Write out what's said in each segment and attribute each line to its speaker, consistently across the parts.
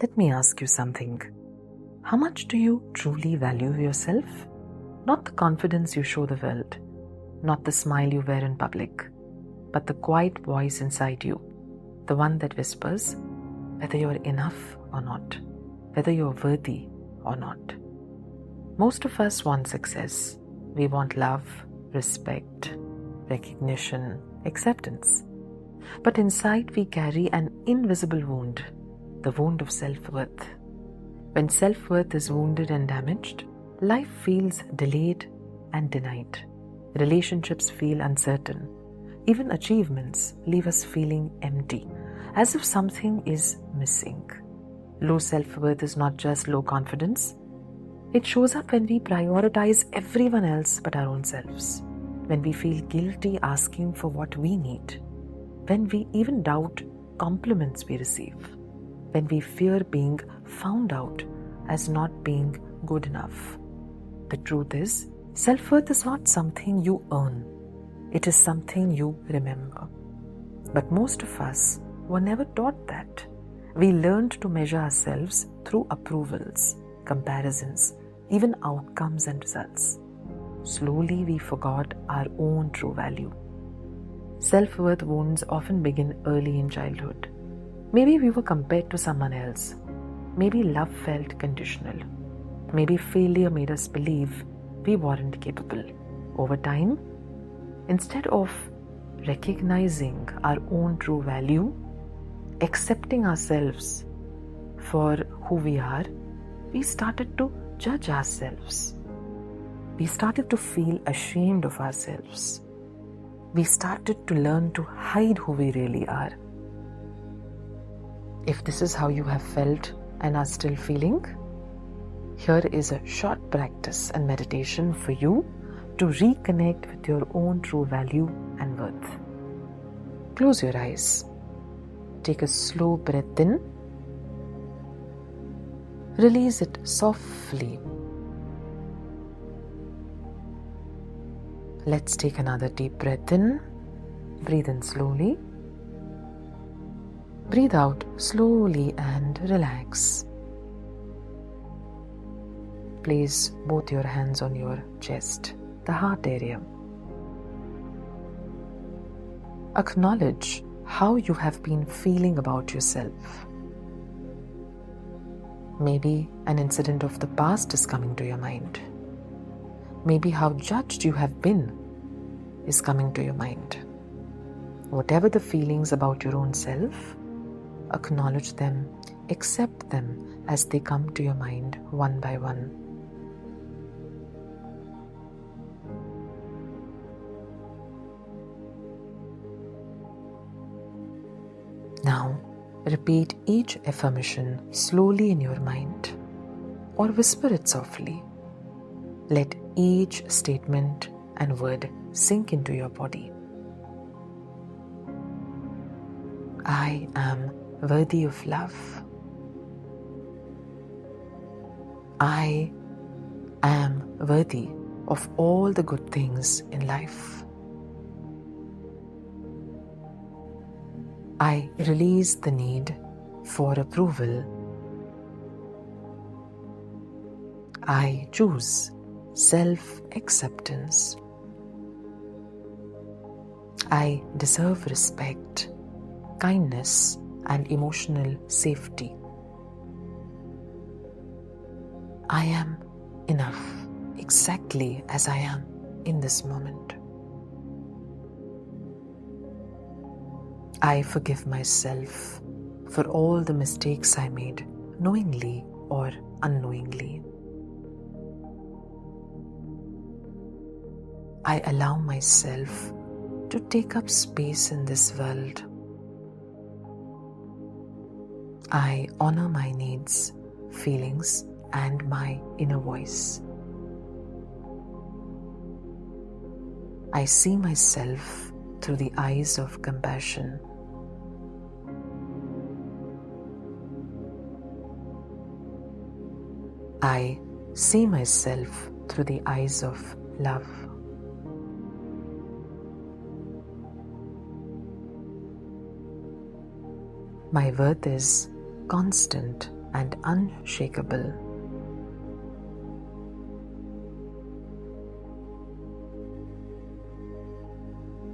Speaker 1: Let me ask you something. How much do you truly value yourself? Not the confidence you show the world, not the smile you wear in public, but the quiet voice inside you, the one that whispers whether you're enough or not, whether you're worthy or not. Most of us want success. We want love, respect, recognition, acceptance. But inside we carry an invisible wound, the wound of self-worth. When self-worth is wounded and damaged, life feels delayed and denied. Relationships feel uncertain. Even achievements leave us feeling empty, as if something is missing. Low self-worth is not just low confidence. It shows up when we prioritize everyone else but our own selves, when we feel guilty asking for what we need, when we even doubt compliments we receive, when we fear being found out as not being good enough. The truth is, self-worth is not something you earn. It is something you remember. But most of us were never taught that. We learned to measure ourselves through approvals, comparisons, even outcomes and results. Slowly we forgot our own true value. Self-worth wounds often begin early in childhood. Maybe we were compared to someone else. Maybe love felt conditional. Maybe failure made us believe we weren't capable. Over time, instead of recognizing our own true value, accepting ourselves for who we are, we started to judge ourselves. We started to feel ashamed of ourselves. We started to learn to hide who we really are. If this is how you have felt and are still feeling, here is a short practice and meditation for you to reconnect with your own true value and worth. Close your eyes. Take a slow breath in. Release it softly. Let's take another deep breath in. Breathe in slowly. Breathe out slowly and relax. Place both your hands on your chest, the heart area. Acknowledge how you have been feeling about yourself. Maybe an incident of the past is coming to your mind. Maybe how judged you have been is coming to your mind. Whatever the feelings about your own self, acknowledge them, accept them as they come to your mind one by one. Now, repeat each affirmation slowly in your mind or whisper it softly. Let each statement and word sink into your body. I am worthy of love. I am worthy of all the good things in life. I release the need for approval. I choose self-acceptance. I deserve respect, kindness, and emotional safety. I am enough exactly as I am in this moment. I forgive myself for all the mistakes I made, knowingly or unknowingly. I allow myself to take up space in this world. I honor my needs, feelings, and my inner voice. I see myself through the eyes of compassion. I see myself through the eyes of love. My worth is constant and unshakable.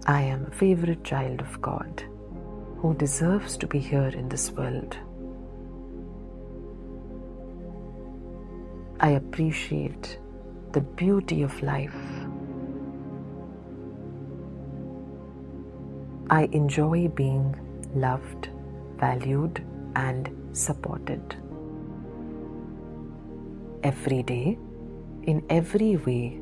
Speaker 1: I am a favorite child of God who deserves to be here in this world. I appreciate the beauty of life. I enjoy being loved, valued, and supported. Every day, in every way,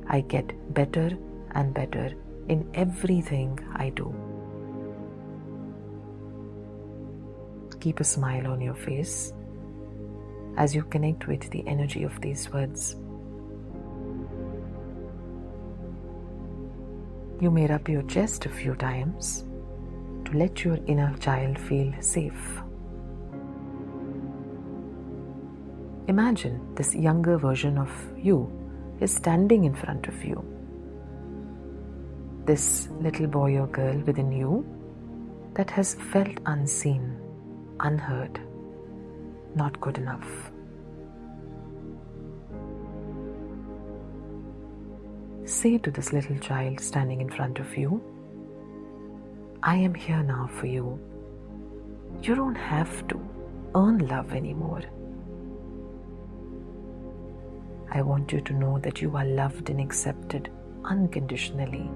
Speaker 1: I get better and better in everything I do. Keep a smile on your face as you connect with the energy of these words. You may rub your chest a few times to let your inner child feel safe. Imagine this younger version of you is standing in front of you. This little boy or girl within you that has felt unseen, unheard, not good enough. Say to this little child standing in front of you, I am here now for you. You don't have to earn love anymore. I want you to know that you are loved and accepted unconditionally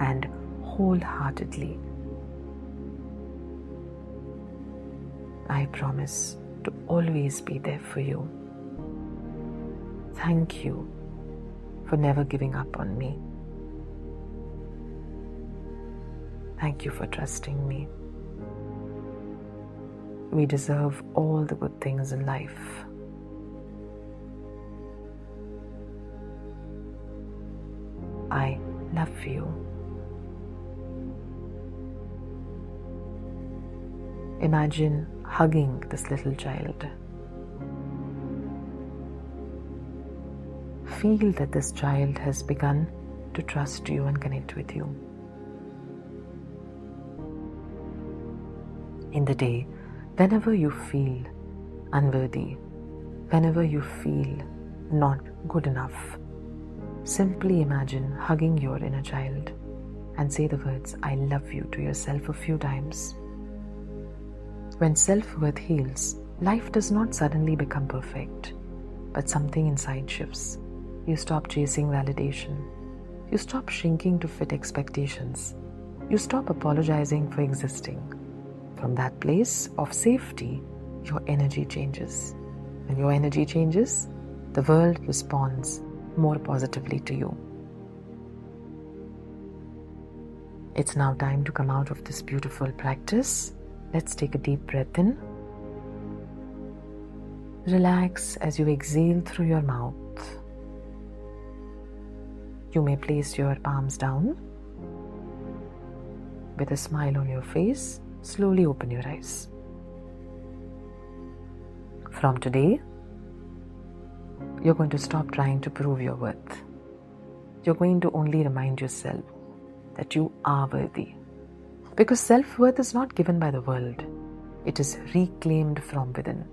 Speaker 1: and wholeheartedly. I promise to always be there for you. Thank you for never giving up on me. Thank you for trusting me. We deserve all the good things in life. I love you. Imagine hugging this little child. Feel that this child has begun to trust you and connect with you. In the day, whenever you feel unworthy, whenever you feel not good enough, simply imagine hugging your inner child and say the words, I love you to yourself a few times. When self-worth heals, life does not suddenly become perfect, but something inside shifts. You stop chasing validation. You stop shrinking to fit expectations. You stop apologizing for existing. From that place of safety, your energy changes. When your energy changes, the world responds more positively to you. It's now time to come out of this beautiful practice. Let's take a deep breath in. Relax as you exhale through your mouth. You may place your palms down. With a smile on your face, slowly open your eyes. From today, you're going to stop trying to prove your worth. You're going to only remind yourself that you are worthy. Because self-worth is not given by the world. It is reclaimed from within.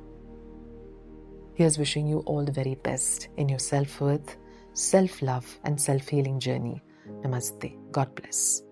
Speaker 1: Here's wishing you all the very best in your self-worth, self-love and self-healing journey. Namaste. God bless.